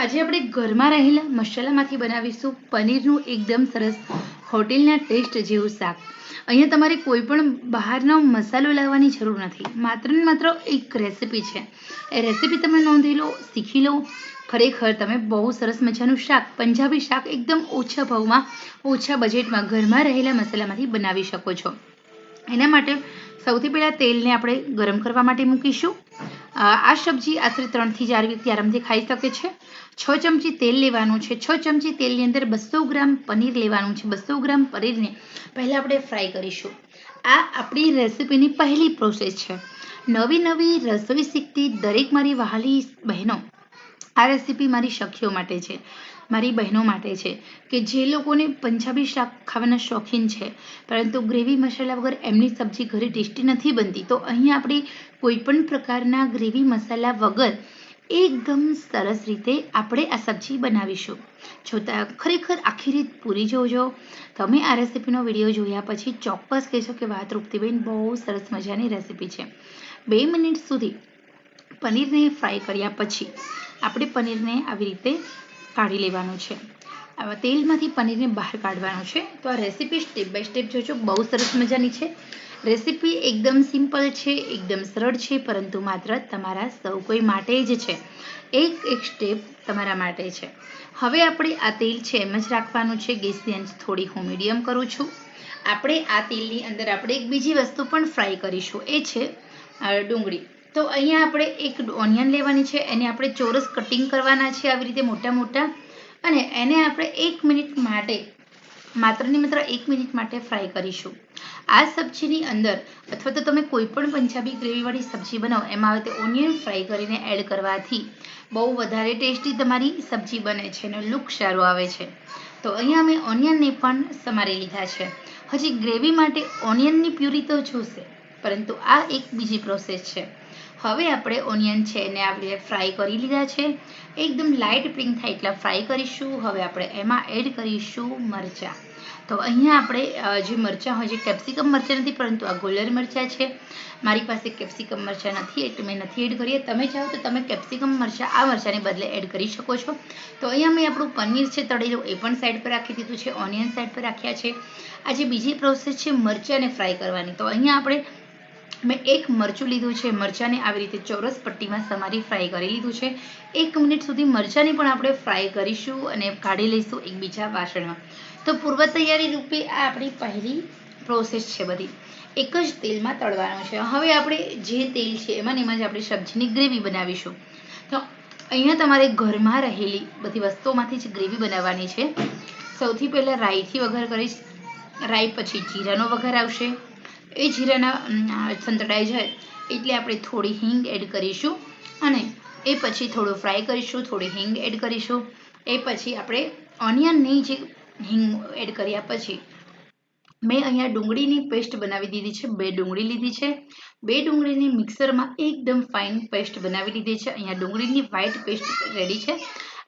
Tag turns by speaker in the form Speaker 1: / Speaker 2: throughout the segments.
Speaker 1: આજે આપણે ઘરમાં રહેલા મસાલામાંથી બનાવીશું પનીરનું એકદમ સરસ હોટેલના ટેસ્ટ જેવું શાક. અહીંયા તમારે કોઈ પણ બહારનો મસાલો લાવવાની જરૂર નથી. માત્ર ને માત્ર એક રેસીપી છે. એ રેસીપી તમે નોંધી લો, શીખી લો. ખરેખર તમે બહુ સરસ મજાનું શાક, પંજાબી શાક એકદમ ઓછા ભાવમાં, ઓછા બજેટમાં ઘરમાં રહેલા મસાલામાંથી બનાવી શકો છો. એના માટે સૌથી પહેલાં તેલને આપણે ગરમ કરવા માટે મૂકીશું. આ સબ્જી આશરે 3 થી 4 વ્યક્તિ આરામથી ખાઈ શકે છે. 6 ચમચી તેલ લેવાનું છે. 6 ચમચી તેલની અંદર 200 ગ્રામ પનીર લેવાનું છે. 200 ગ્રામ પનીરને પહેલાં આપણે ફ્રાય કરીશું. આ આપણી રેસીપીની પહેલી પ્રોસેસ છે. નવી રસોઈ શીખતી દરેક મારી વહાલી બહેનો, આ રેસીપી મારી સખીઓ માટે છે, મારી બહેનો માટે છે કે જે લોકોને પંજાબી શાક ખાવાના શોખીન છે, પરંતુ ગ્રેવી મસાલા વગર એમની સબ્જી ઘરે ટેસ્ટી નથી બનતી. તો અહીંયા આપણે કોઈ પણ પ્રકારના ગ્રેવી મસાલા વગર એકદમ સરસ રીતે આપણે આ સબ્જી બનાવીશું. જોતા ખરેખર આખી રીત પૂરી જોજો. તમે આ રેસીપીનો વિડીયો જોયા પછી ચોક્કસ કહેશો કે વાત રૂપતીબેન બહુ સરસ મજાની રેસીપી છે. 2 મિનિટ સુધી પનીરને ફ્રાય કર્યા પછી આપણે પનીરને આવી રીતે કાઢી લેવાનું છે. આવા તેલમાંથી પનીરને બહાર કાઢવાનું છે. તો આ રેસીપી સ્ટેપ બાય સ્ટેપ જોજો, બહુ સરસ મજાની છે. રેસીપી એકદમ સિમ્પલ છે, એકદમ સરળ છે, પરંતુ માત્ર તમારા સૌ કોઈ માટે જ છે. એક સ્ટેપ તમારા માટે છે. હવે આપણે આ તેલ છે એમ જ રાખવાનું છે. ગેસની આંચ થોડી હું મીડિયમ કરું છું. આપણે આ તેલની અંદર આપણે એક બીજી વસ્તુ પણ ફ્રાય કરીશું, એ છે ડુંગળી. તો અહીંયા આપણે એક ઓનિયન લેવાની છે, એને આપણે ચોરસ કટિંગ કરવાના છે આવી રીતે મોટા મોટા, અને એને આપણે 1 મિનિટ માટે, માત્ર ને માત્ર 1 મિનિટ માટે ફ્રાય કરીશું. આ સબ્જીની અંદર અથવા તો તમે કોઈ પણ પંજાબી ગ્રેવીવાળી સબ્જી બનાવો એમાં આવે તે ઓનિયન ફ્રાય કરીને એડ કરવાથી બહુ વધારે ટેસ્ટી તમારી સબ્જી બને છે અને લુક સારો આવે છે. તો અહીંયા અમે ઓનિયનને પણ સમારી લીધા છે. હજી ગ્રેવી માટે ઓનિયનની પ્યુરી તો જોશે, પરંતુ આ એક બીજી પ્રોસેસ છે. હવે આપણે ઓનિયન છે એને આપણે ફ્રાય કરી લીધા છે. એકદમ લાઇટ પિંક થાય એટલા ફ્રાય કરીશું. હવે આપણે એમાં એડ કરીશું મરચાં. તો અહીંયા આપણે જે મરચાં હોય છે, કેપ્સિકમ મરચાં નથી, પરંતુ આ ગોલ્ડન મરચાં છે. મારી પાસે કેપ્સિકમ મરચાં નથી એટલે મેં નથી એડ કરીએ. તમે ચાહો તો તમે કેપ્સિકમ મરચાં આ મરચાંને બદલે એડ કરી શકો છો. તો અહીંયા મેં આપણું પનીર છે તળેલું એ પણ સાઈડ પર રાખી દીધું છે, ઓનિયન સાઈડ પર રાખ્યા છે. આ જે બીજી પ્રોસેસ છે મરચાંને ફ્રાય કરવાની, તો અહીંયા આપણે મેં એક મરચું લીધું છે. મરચાંને આવી રીતે ચોરસ પટ્ટીમાં સમારી ફ્રાય કરી લીધું છે. 1 મિનિટ સુધી મરચાંને પણ આપણે ફ્રાય કરીશું અને કાઢી લઈશું એક બીજા વાસણમાં. તો પૂર્વ તૈયારી રૂપે આ આપણી પહેલી પ્રોસેસ છે. બધી એક જ તેલમાં તળવાનું છે. હવે આપણે જે તેલ છે એમાં જ આપણે સબ્જીની ગ્રેવી બનાવીશું. તો અહીંયા તમારે ઘરમાં રહેલી બધી વસ્તુઓમાંથી જ ગ્રેવી બનાવવાની છે. સૌથી પહેલાં રાઈથી વઘાર કરીશ. રાઈ પછી જીરાનો વઘાર આવશે. એ જીરાના સંતળાઈ જાય એટલે આપણે થોડી હિંગ એડ કરીશું અને એ પછી થોડું ફ્રાય કરીશું. થોડી હિંગ એડ કરીશું. એ પછી આપણે ઓનિયનની જે હિંગ એડ કર્યા પછી મેં અહીંયા ડુંગળીની પેસ્ટ બનાવી દીધી છે. 2 ડુંગળી લીધી છે. 2 ડુંગળીની મિક્સરમાં એકદમ ફાઇન પેસ્ટ બનાવી લીધી છે. અહીંયા ડુંગળીની વ્હાઈટ પેસ્ટ રેડી છે.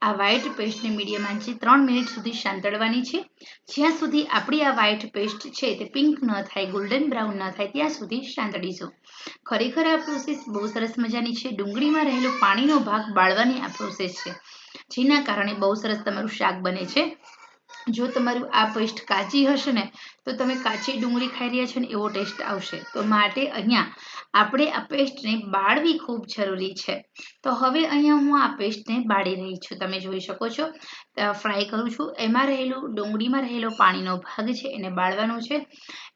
Speaker 1: આ વ્હાઈટ પેસ્ટને મીડિયમ આંચે 3 મિનિટ સુધી સાંતળવાની છે. જ્યાં સુધી આપણી આ વ્હાઈટ પેસ્ટ છે તે પિંક ન થાય, ગોલ્ડન બ્રાઉન ન થાય ત્યાં સુધી સાંતળીશું. ખરેખર આ પ્રોસેસ બહુ સરસ મજાની છે. ડુંગળીમાં રહેલો પાણીનો ભાગ બાળવાની આ પ્રોસેસ છે, જેના કારણે બહુ સરસ તમારું શાક બને છે. જો તમારું આ પેસ્ટ કાચી હશે ને તો તમે કાચી ડુંગળી ખાઈ રહ્યા છો ને એવો ટેસ્ટ આવશે. તો માટે અહીંયા આપણે આ પેસ્ટને બાળવી ખૂબ જરૂરી છે. તો હવે અહીંયા હું આ પેસ્ટને બાળી રહી છું. તમે જોઈ શકો છો ફ્રાય કરું છું. એમાં રહેલું ડુંગળીમાં રહેલો પાણીનો ભાગ છે એને બાળવાનો છે.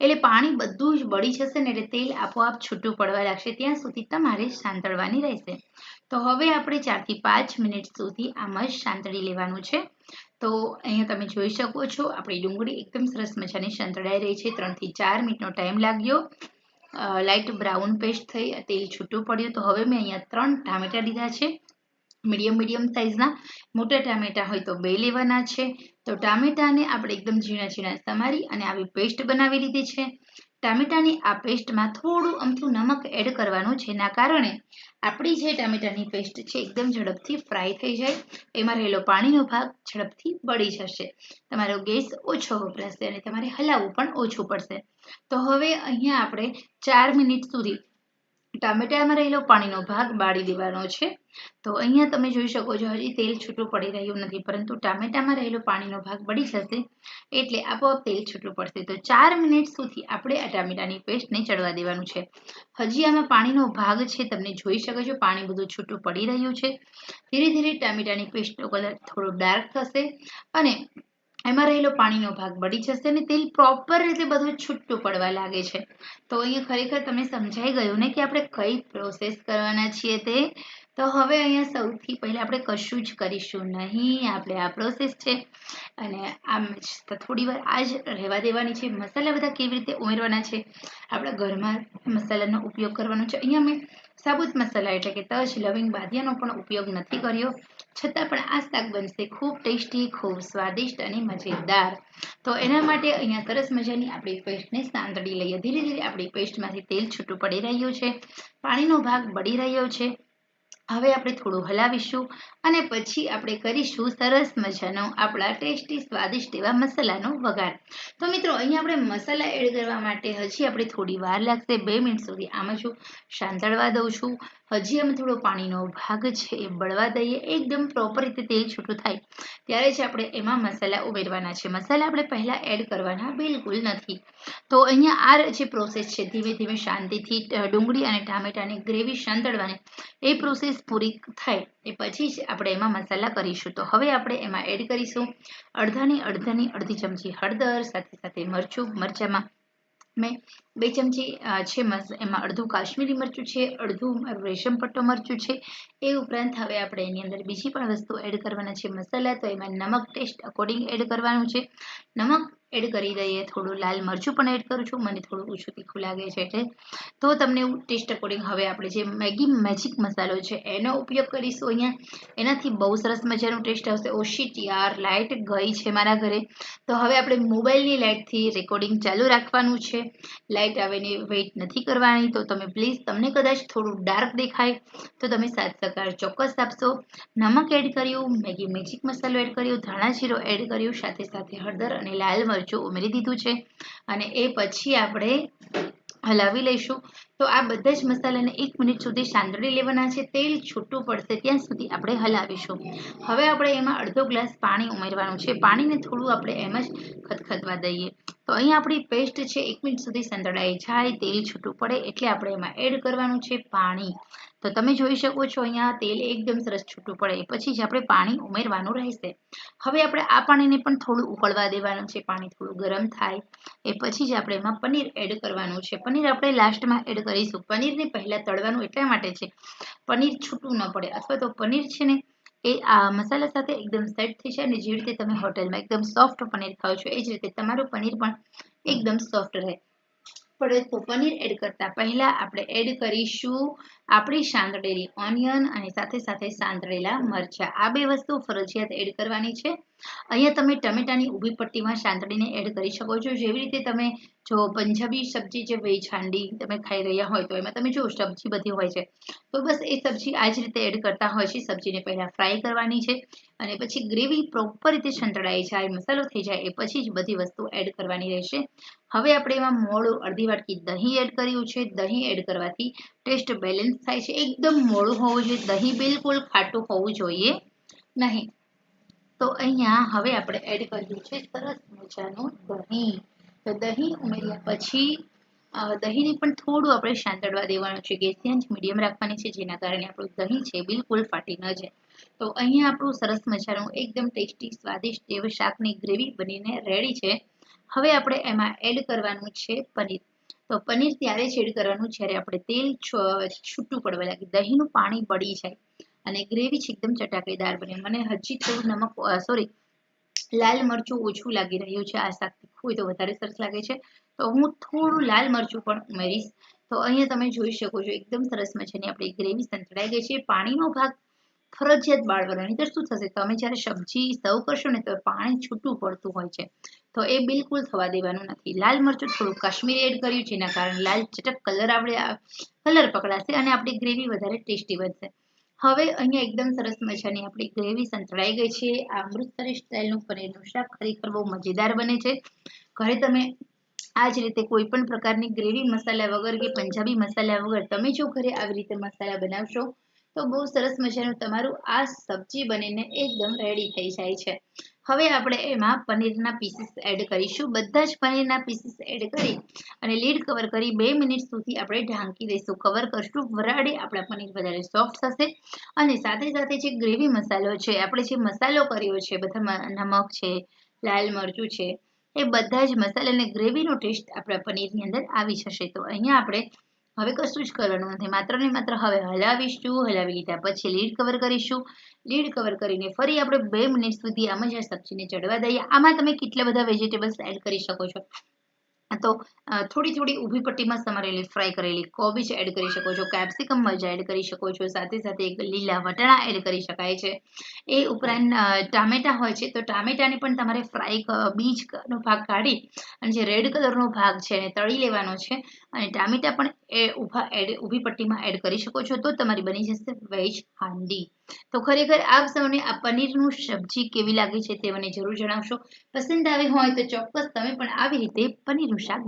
Speaker 1: એટલે પાણી બધું જ બળી જશે ને એટલે તેલ આપોઆપ છૂટું પડવા લાગશે. ત્યાં સુધી તમારે સાંતળવાની રહેશે. તો હવે આપણે 4 થી 5 મિનિટ સુધી આમ જ સાંતળી લેવાનું છે. તો અહીંયા તમે જોઈ શકો છો આપણી ડુંગળી એકદમ સરસ મજાની સંતળાઈ રહી છે. 3 થી 4 મિનિટનો ટાઈમ લાગ્યો. લાઇટ બ્રાઉન પેસ્ટ થઈ, તેલ છૂટું પડ્યું. તો હવે મેં અહીંયા 3 ટામેટા લીધા છે. મીડિયમ સાઇઝના. મોટા ટામેટા હોય તો 2 લેવાના છે. તો ટામેટાને આપણે એકદમ ઝીણા સમારી અને આવી પેસ્ટ બનાવી લીધી છે. ટામેટાની આ પેસ્ટમાં થોડું અમથું નમક એડ કરવાનું, જેના કારણે આપણી જે ટામેટાની પેસ્ટ છે એકદમ ઝડપથી ફ્રાય થઈ જાય. એમાં રહેલો પાણીનો ભાગ ઝડપથી બળી જશે. તમારો ગેસ ઓછો વપરાશે અને તમારે હલાવવું પણ ઓછું પડશે. તો હવે અહીંયા આપણે 4 મિનિટ સુધી ટામેટામાં રહેલો પાણીનો ભાગ બાળી દેવાનો છે. તો અહીંયા તમે જોઈ શકો છો હજી તેલ છૂટું પડી રહ્યું નથી, પરંતુ ટામેટામાં રહેલો પાણીનો ભાગ બળી જશે એટલે આપોઆપ તેલ છૂટું પડશે. તો 4 મિનિટ સુધી આપણે આ ટામેટાની પેસ્ટને ચડવા દેવાનું છે. હજી આમાં પાણીનો ભાગ છે, તમને જોઈ શકો છો પાણી બધું છૂટું પડી રહ્યું છે. ધીરે ધીરે ટામેટાની પેસ્ટનો કલર થોડો ડાર્ક થશે અને એમાં રહેલો પાણીનો ભાગ બળી જશે અને તેલ પ્રોપર રીતે બધું છૂટું પડવા લાગે છે. તો અહીંયા ખરેખર તમને સમજાઈ ગયું ને કે આપણે કઈ પ્રોસેસ કરવાના છીએ તે. તો હવે અહીંયા સૌથી પહેલા આપણે કશું જ કરીશું નહીં, આપણે આ પ્રોસેસ છે અને આમ થોડી વાર આ જ રહેવા દેવાની છે. મસાલા બધા કેવી રીતે ઉમેરવાના છે, આપણા ઘરમાં મસાલાનો ઉપયોગ કરવાનો છે. અહીંયા મેં સાબુત મસાલા એટલે કે તજ, લવિંગ, બાદિયાનો પણ ઉપયોગ નથી કર્યો, છતાં પણ આ શાક બનશે ખૂબ ટેસ્ટી, ખૂબ સ્વાદિષ્ટ અને મજેદાર. તો એના માટે અહીંયા સરસ મજાની આપણી પેસ્ટને સાંતળી લઈએ. ધીરે ધીરે આપણી પેસ્ટમાંથી તેલ છૂટું પડી રહ્યું છે, પાણીનો ભાગ બળી રહ્યો છે. હવે આપણે થોડું હલાવીશું અને પછી આપણે કરીશું સરસ મજાનો આપણા ટેસ્ટી સ્વાદિષ્ટ એવા મસાલાનો વઘાર. તો મિત્રો અહીંયા આપણે મસાલા એડ કરવા માટે હજી આપણે થોડી વાર લાગશે. 2 મિનિટ સુધી આમાં છું સાંતળવા દઉં છું. હજી અમે થોડો પાણીનો ભાગ છે એ બળવા દઈએ. એકદમ પ્રોપર રીતે તેલ છૂટું થાય ત્યારે જ આપણે એમાં મસાલા ઉમેરવાના છે. મસાલા આપણે પહેલાં એડ કરવાના બિલકુલ નથી. તો અહીંયા આ જે પ્રોસેસ છે, ધીમે ધીમે શાંતિથી ડુંગળી અને ટામેટાની ગ્રેવી સાંતળવાની, એ પ્રોસેસ પૂરી થાય એ પછી જ આપણે એમાં મસાલા કરીશું. તો હવે આપણે એમાં એડ કરીશું અડધી ચમચી હળદર, સાથે સાથે મરચામાં મેં 2 ચમચી છે એમાં અડધું કાશ્મીરી મરચું છે, અડધું રેશમ પટ્ટો મરચું છે. એ ઉપરાંત હવે આપણે એની અંદર બીજી પણ વસ્તુ એડ કરવાના છે મસાલા. તો એમાં નમક ટેસ્ટ અકોર્ડિંગ એડ કરવાનું છે. નમક એડ કરી દઈએ. થોડું લાલ મરચું પણ એડ કરું છું, મને થોડું ઓછું તીખું લાગે છે એટલે. તો તમને ટેસ્ટ અકોર્ડિંગ હવે આપણે જે મેગી મેજિક મસાલો છે એનો ઉપયોગ કરીશું અહીંયા. એનાથી બહુ સરસ મજાનું ટેસ્ટ આવશે. ઓશિટ યાર, લાઇટ ગઈ છે મારા ઘરે. તો હવે આપણે મોબાઈલની લાઇટથી રેકોર્ડિંગ ચાલુ રાખવાનું છે. લાઇટ આવીને વેઇટ નથી કરવાની. તો તમે પ્લીઝ, તમને કદાચ થોડું ડાર્ક દેખાય તો તમે 7 સકાર ચોક્કસ આપશો. નમક એડ કર્યું, મેગી મેજિક મસાલો એડ કર્યો, ધાણા જીરો એડ કર્યું, સાથે સાથે હળદર અને લાલ મરચું ઉમેરી દીધું છે અને એ પછી આપણે હલાવી લઈશું. તો આ બધા જ મસાલાને 1 મિનિટ સુધી સાંતળી લેવાના છે. તેલ છૂટું પડશે ત્યાં સુધી આપણે હલાવીશું. હવે આપણે એમાં અડધો ગ્લાસ પાણી ઉમેરવાનું છે. પાણીને થોડું આપણે એમ જ ખદખદવા દઈએ. તો અહીંયા આપણી પેસ્ટ છે 1 મિનિટ સુધી સંતળાઈ જાય, તેલ છૂટું પડે એટલે આપણે એમાં એડ કરવાનું છે પાણી. તો તમે જોઈ શકો છો અહીંયા તેલ એકદમ સરસ છૂટું પડે પછી જ આપણે પાણી ઉમેરવાનું રહેશે. હવે આપણે આ પાણીને પણ થોડું ઉકળવા દેવાનું છે. પાણી થોડું ગરમ થાય એ પછી જ આપણે એમાં પનીર એડ કરવાનું છે. પનીર આપણે લાસ્ટમાં એડ કરીશું. પનીરને પહેલાં તળવાનું એટલા માટે છે પનીર છૂટું ન પડે, અથવા તો પનીર છે ને એ આ મસાલા સાથે એકદમ સેટ થઈ જાય. અને જે રીતે તમે હોટલમાં એકદમ સોફ્ટ પનીર ખાઓ છો એ જ રીતે તમારું પનીર પણ એકદમ સોફ્ટ રહે. તો પનીર એડ કરતા પહેલા આપણે એડ કરીશું આપણી સાંતળેલી ઓનિયન અને સાથે સાથે સાંતળેલા મરચાં. આ 2 વસ્તુ ફરજિયાત એડ કરવાની છે. અહીંયા તમે ટમેટાની ઊભી પટ્ટીમાં સાંતળીને એડ કરી શકો છો. જેવી રીતે તમે જો પંજાબી સબ્જી જે વેજ હાંડી તમે ખાઈ રહ્યા હોય તો એમાં તમે જો સબ્જી બધી હોય છે, તો બસ એ સબ્જી આ જ રીતે એડ કરતા હોય છે. સબ્જીને પહેલાં ફ્રાય કરવાની છે અને પછી ગ્રેવી પ્રોપર રીતે સંતળાઈ જાય, મસાલો થઈ જાય એ પછી જ બધી વસ્તુ એડ કરવાની રહેશે. હવે આપણે એમાં મોળું અડધી વાટકી દહીં એડ કર્યું છે. દહીં એડ કરવાથી ટેસ્ટ બેલેન્સ થાય છે. એકદમ મોળું હોવું જોઈએ, દહીં બિલકુલ ખાટું હોવું જોઈએ નહીં. તો અહીંયા હવે આપણે એડ કર્યું છે સરસ મજાનું દહીં. તો દહીં ઉમેર્યા પછી દહીંને પણ થોડું આપણે સાંતળવા દેવાનું છે. ગેસની આંચ મીડિયમ રાખવાની છે, જેના કારણે આપણું દહીં છે બિલકુલ ફાટી ન જાય. તો અહીંયા આપણું સરસ મજાનું એકદમ ટેસ્ટી સ્વાદિષ્ટ એવું શાકની ગ્રેવી બનીને રેડી છે. હવે આપણે એમાં એડ કરવાનું છે પનીર. તો પનીર ત્યારે જ એડ કરવાનું જ્યારે આપણે તેલ છૂટું પડવા લાગે, દહીંનું પાણી બળી જાય અને ગ્રેવી છે એકદમ ચટાકેદાર બને. મને હજી થોડું લાલ મરચું ઓછું લાગી રહ્યું છે. આ શાક તીખું હોય તો વધારે સરસ લાગે છે, તો હું થોડું લાલ મરચું પણ ઉમેરીશ. તો અહીંયા તમે જોઈ શકો છો એકદમ સરસ મજાની આપણી ગ્રેવી સંતળાઈ ગઈ છે. પાણીનો ભાગ ફરજિયાત બાળવાનો, નહીંતર શું થશે, તમે જ્યારે સબ્જી સર્વ કરશો ને તો પાણી છૂટું પડતું હોય છે, તો એ બિલકુલ થવા દેવાનું નથી. લાલ મરચું થોડું કાશ્મીરી એડ કર્યું, જેના કારણે લાલ ચટક કલર પકડાશે અને આપણી ગ્રેવી વધારે ટેસ્ટી બનશે. હવે અહીંયા એકદમ સરસ મજાની આપણી ગ્રેવી સંતળાઈ ગઈ છે. આ અમૃતસરી સ્ટાઇલનું પનીરનું શાક ખરેખર બહુ મજેદાર બને છે. ઘરે તમે આ જ રીતે કોઈ પણ પ્રકારની ગ્રેવી મસાલા વગર કે પંજાબી મસાલા વગર તમે જો ઘરે આવી રીતે મસાલા બનાવશો તો બહુ સરસ મજાનું તમારું આ સબ્જી બનીને એકદમ રેડી થઈ જાય છે. હવે આપણે એમાં પનીરના પીસીસ એડ કરીશું. બધા જ પનીરના પીસીસ એડ કરી અને લીડ કવર કરી 2 મિનિટ સુધી આપણે ઢાંકી દઈશું. કવર કરશું વરાળે આપણા પનીર વધારે સોફ્ટ થશે અને સાથે સાથે જે ગ્રેવી મસાલો છે, આપણે જે મસાલો કર્યો છે, બધા નમક છે, લાલ મરચું છે, એ બધા જ મસાલાને ગ્રેવીનો ટેસ્ટ આપણા પનીરની અંદર આવી જશે. તો અહીંયા આપણે હવે કશું જ કરવાનું નથી, માત્ર ને માત્ર હવે હલાવીશું. હલાવી લીધા પછી લીડ કવર કરીશું. લીડ કવર કરીને ફરી આપણે 2 મિનિટ સુધી આમ જ આ સબ્જીને ચડવા દઈએ. આમાં તમે કેટલા બધા વેજીટેબલ્સ એડ કરી શકો છો. તો થોડી થોડી ઊભી પટ્ટીમાં સમારેલી ફ્રાય કરેલી કોબીજ એડ કરી શકો છો, કેપ્સિકમ મરચાં એડ કરી શકો છો, સાથે સાથે એક લીલા વટાણા એડ કરી શકાય છે. એ ઉપરાંત ટામેટા હોય છે તો ટામેટાને પણ તમારે ફ્રાય બીજનો ભાગ કાઢી અને જે રેડ કલરનો ભાગ છે એને તળી લેવાનો છે અને ટામેટા પણ ઊભી પટ્ટીમાં એડ કરી શકો છો. તો તમારી બની જશે વેજ હાંડી. તો ખરેખર આપ સૌને આ પનીરનું સબ્જી કેવી લાગે છે તે મને જરૂર જણાવશો. પસંદ આવી હોય તો ચોક્કસ તમે પણ આવી રીતે પનીરનું શાક